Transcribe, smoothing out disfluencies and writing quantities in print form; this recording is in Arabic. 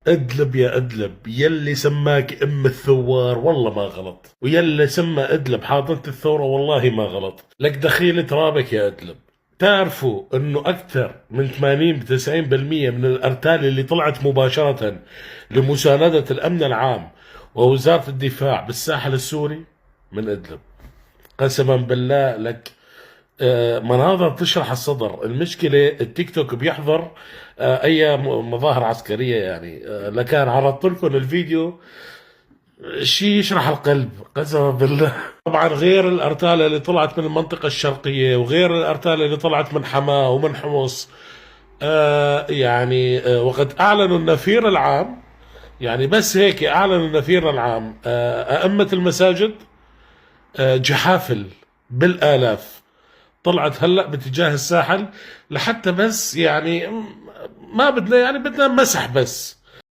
ادلب يا ادلب، يلي سماك ام الثوار والله ما غلط، ويلي سمى ادلب حاضنة الثورة والله ما غلط، لك دخيل ترابك يا ادلب. تعرفوا انه اكثر من 80 90% من الارتال اللي طلعت مباشرة لمساندة الامن العام ووزارة الدفاع بالساحل السوري من ادلب. قسما بالله لك مناظر تشرح الصدر. المشكلة التيك توك بيحضر أي مظاهر عسكرية يعني، لكان عرضت لكم الفيديو شيء يشرح القلب قسما بالله. طبعا غير الأرتالة اللي طلعت من المنطقة الشرقية، وغير الأرتالة اللي طلعت من حماة ومن حمص، يعني وقد أعلنوا النفير العام، يعني بس هيك أعلنوا النفير العام، أئمة المساجد جحافل بالآلاف طلعت هلا باتجاه الساحل، لحتى بس يعني ما بدنا، يعني بدنا مسح بس